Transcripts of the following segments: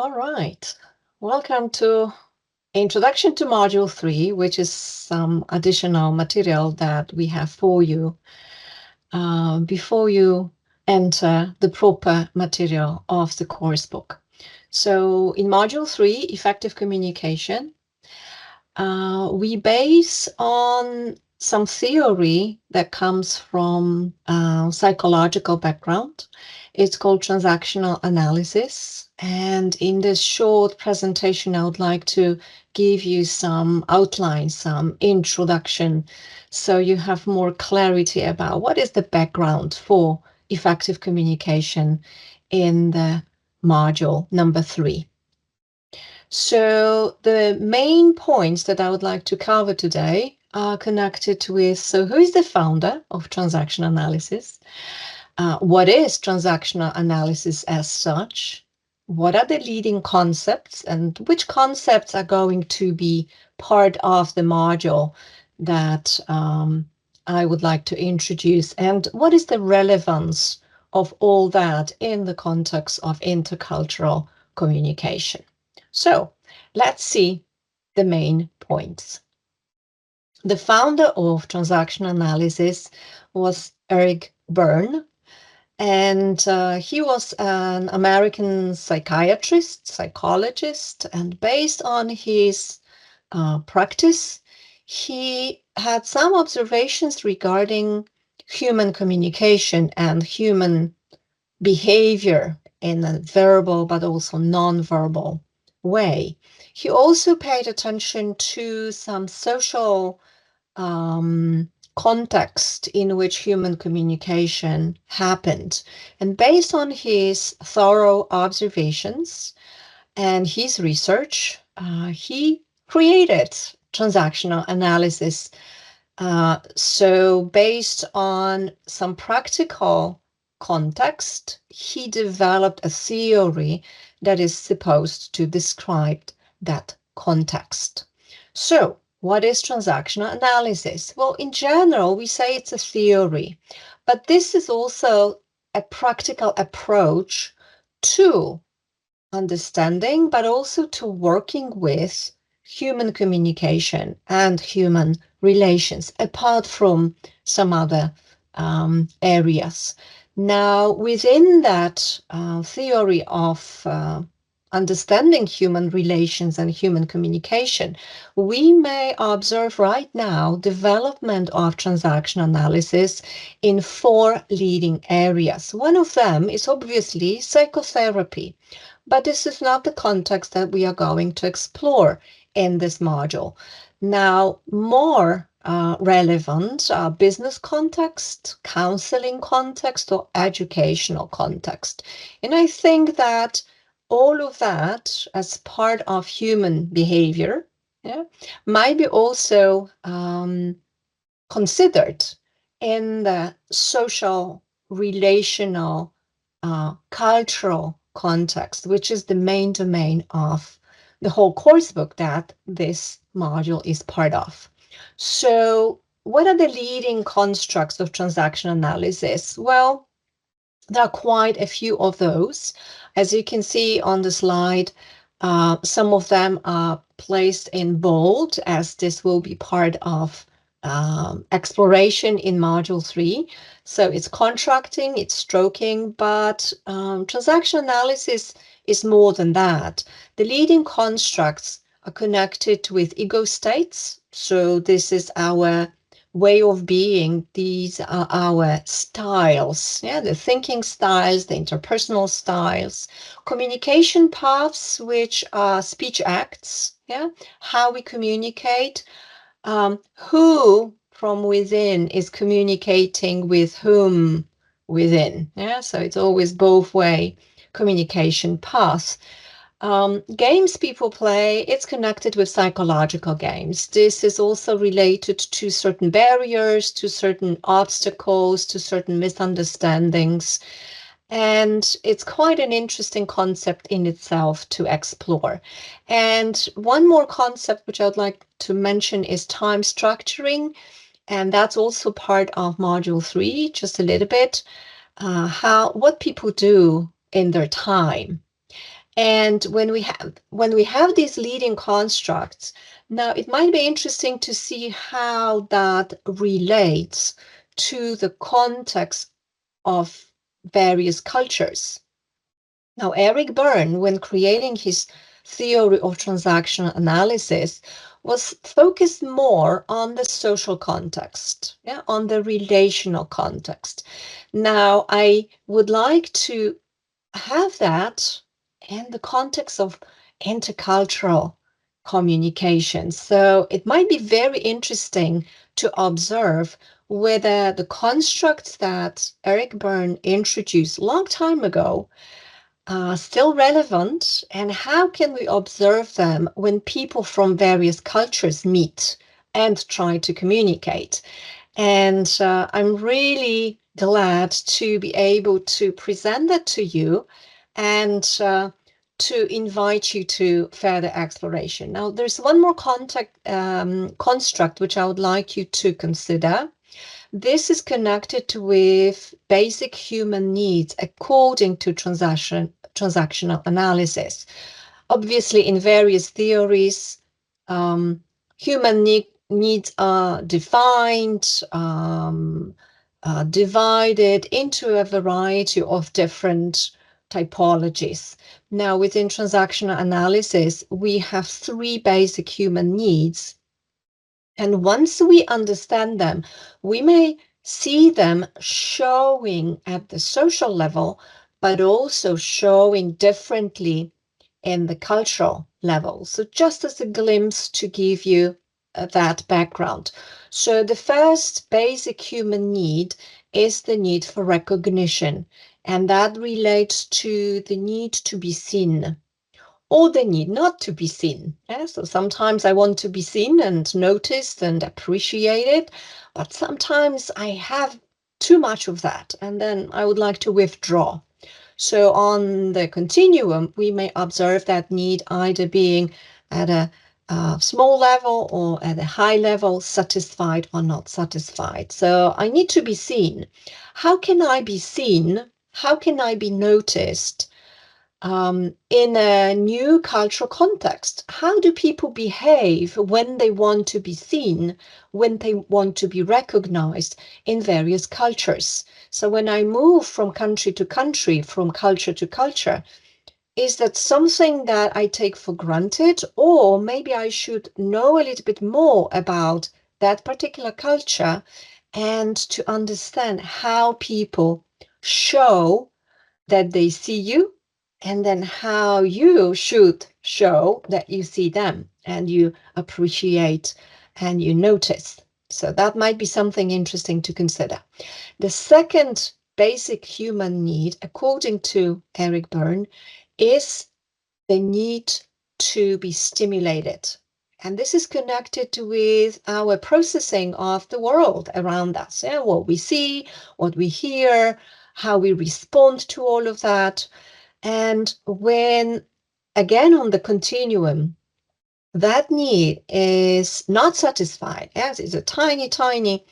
All right. Welcome to Introduction to Module 3, which is some additional material that we have for you before you enter the proper material of the course book. So in Module 3, Effective Communication, we base on some theory that comes from psychological background. It's called transactional analysis. And in this short presentation, I would like to give you some outline, some introduction, so you have more clarity about what is the background for effective communication in the module number 3. So the main points that I would like to cover today are connected with, so who is the founder of transaction analysis? What is transactional analysis as such? What are the leading concepts and which concepts are going to be part of the module that I would like to introduce? And what is the relevance of all that in the context of intercultural communication? So let's see the main points. The founder of transactional analysis was Eric Berne, and he was an American psychologist, and based on his practice, he had some observations regarding human communication and human behavior in a verbal but also non-verbal way. He also paid attention to some social context in which human communication happened. And based on his thorough observations and his research, he created transactional analysis. So based on some practical context, he developed a theory that is supposed to describe that context. So what is transactional analysis? Well, in general, we say it's a theory, but this is also a practical approach to understanding, but also to working with human communication and human relations, apart from some other areas. Now, within that theory of understanding human relations and human communication, we may observe right now development of transaction analysis in 4 leading areas. One of them is obviously psychotherapy, but this is not the context that we are going to explore in this module. Now, more relevant are business context, counseling context, or educational context. And I think that all of that as part of human behavior, yeah, might be also considered in the social, relational, cultural context, which is the main domain of the whole course book that this module is part of. So what are the leading constructs of transaction analysis? Well, there are quite a few of those. As you can see on the slide, some of them are placed in bold, as this will be part of exploration in Module 3. So it's contracting, it's stroking, but transaction analysis is more than that. The leading constructs are connected with ego states. So this is our way of being. These are our styles, yeah, the thinking styles, the interpersonal styles, communication paths, which are speech acts, yeah, how we communicate, who from within is communicating with whom within, yeah, so it's always both way communication path. Games people play, it's connected with psychological games. This is also related to certain barriers, to certain obstacles, to certain misunderstandings. And it's quite an interesting concept in itself to explore. And one more concept which I'd like to mention is time structuring. And that's also part of Module 3, just a little bit, what people do in their time. And when we have these leading constructs, now it might be interesting to see how that relates to the context of various cultures. Now, Eric Berne, when creating his theory of transactional analysis, was focused more on the social context, yeah, on the relational context. Now, I would like to have that in the context of intercultural communication. So it might be very interesting to observe whether the constructs that Eric Berne introduced a long time ago are still relevant, and how can we observe them when people from various cultures meet and try to communicate. And I'm really glad to be able to present that to you and to invite you to further exploration. Now, there's one more construct which I would like you to consider. This is connected with basic human needs according to transactional analysis. Obviously, in various theories, human needs are defined, divided into a variety of different typologies. Now, within transactional analysis, we have three basic human needs. And once we understand them, we may see them showing at the social level, but also showing differently in the cultural level. So just as a glimpse to give you that background. So the first basic human need is the need for recognition, and that relates to the need to be seen or the need not to be seen. Yeah? So sometimes I want to be seen and noticed and appreciated, but sometimes I have too much of that, and then I would like to withdraw. So on the continuum, we may observe that need either being at a small level or at a high level, satisfied or not satisfied. So I need to be seen. How can I be seen? How can I be noticed in a new cultural context? How do people behave when they want to be seen, when they want to be recognized in various cultures? So when I move from country to country, from culture to culture, is that something that I take for granted, or maybe I should know a little bit more about that particular culture and to understand how people show that they see you, and then how you should show that you see them and you appreciate and you notice. So that might be something interesting to consider. The second basic human need, according to Eric Berne, is the need to be stimulated. And this is connected with our processing of the world around us, yeah? What we see, what we hear, how we respond to all of that. And when, again, on the continuum, that need is not satisfied, as is a tiny, tiny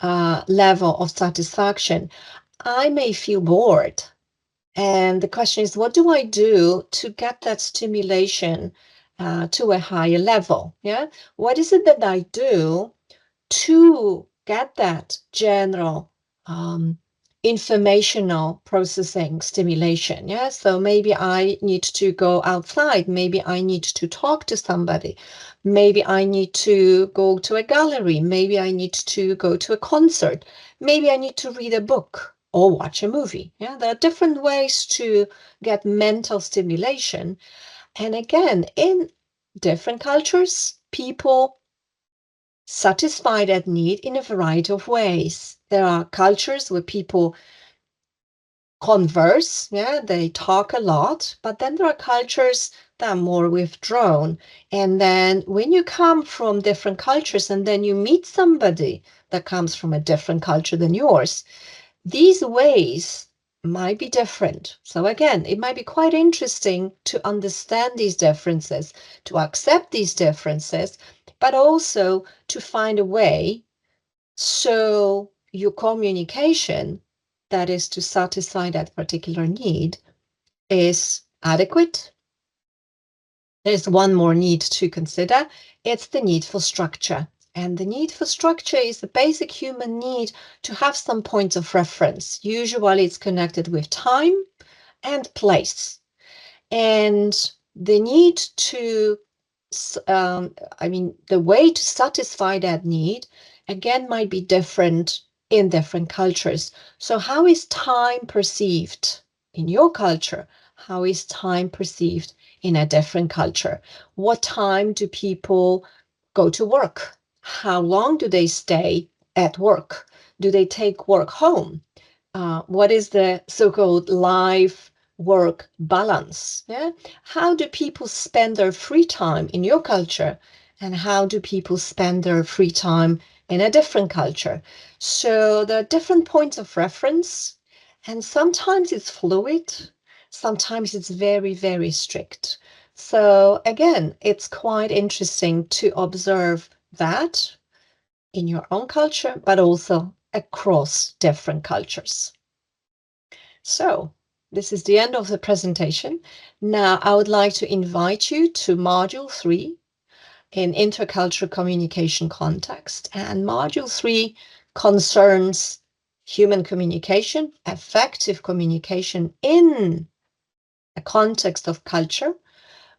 level of satisfaction, I may feel bored. And the question is, what do I do to get that stimulation to a higher level? Yeah, what is it that I do to get that general informational processing stimulation? Yeah, so maybe I need to go outside, maybe I need to talk to somebody, maybe I need to go to a gallery, maybe I need to go to a concert, maybe I need to read a book or watch a movie. Yeah, there are different ways to get mental stimulation. And again, in different cultures, people satisfy that need in a variety of ways. There are cultures where people converse, yeah, they talk a lot, but then there are cultures that are more withdrawn. And then when you come from different cultures and then you meet somebody that comes from a different culture than yours, these ways might be different. So again, it might be quite interesting to understand these differences, to accept these differences, but also to find a way so your communication, that is to satisfy that particular need, is adequate There's one more need to consider. It's the need for structure. And the need for structure is the basic human need to have some points of reference. Usually it's connected with time and place. And the need to, the way to satisfy that need, again, might be different in different cultures. So how is time perceived in your culture? How is time perceived in a different culture? What time do people go to work? How long do they stay at work? Do they take work home? What is the so-called life work balance? Yeah? How do people spend their free time in your culture? And how do people spend their free time in a different culture? So there are different points of reference, and sometimes it's fluid, sometimes it's very, very strict. So again, it's quite interesting to observe that in your own culture, but also across different cultures. So this is the end of the presentation. Now I would like to invite you to Module 3 in intercultural communication context. And Module 3 concerns human communication, effective communication in a context of culture.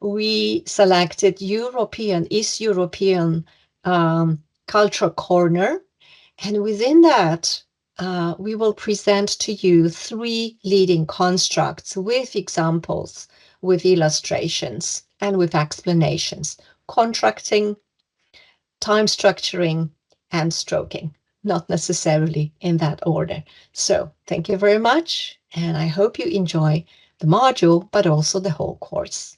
We selected East European Culture Corner. And within that, we will present to you 3 leading constructs with examples, with illustrations, and with explanations: contracting, time structuring, and stroking, not necessarily in that order. So thank you very much, and I hope you enjoy the module, but also the whole course.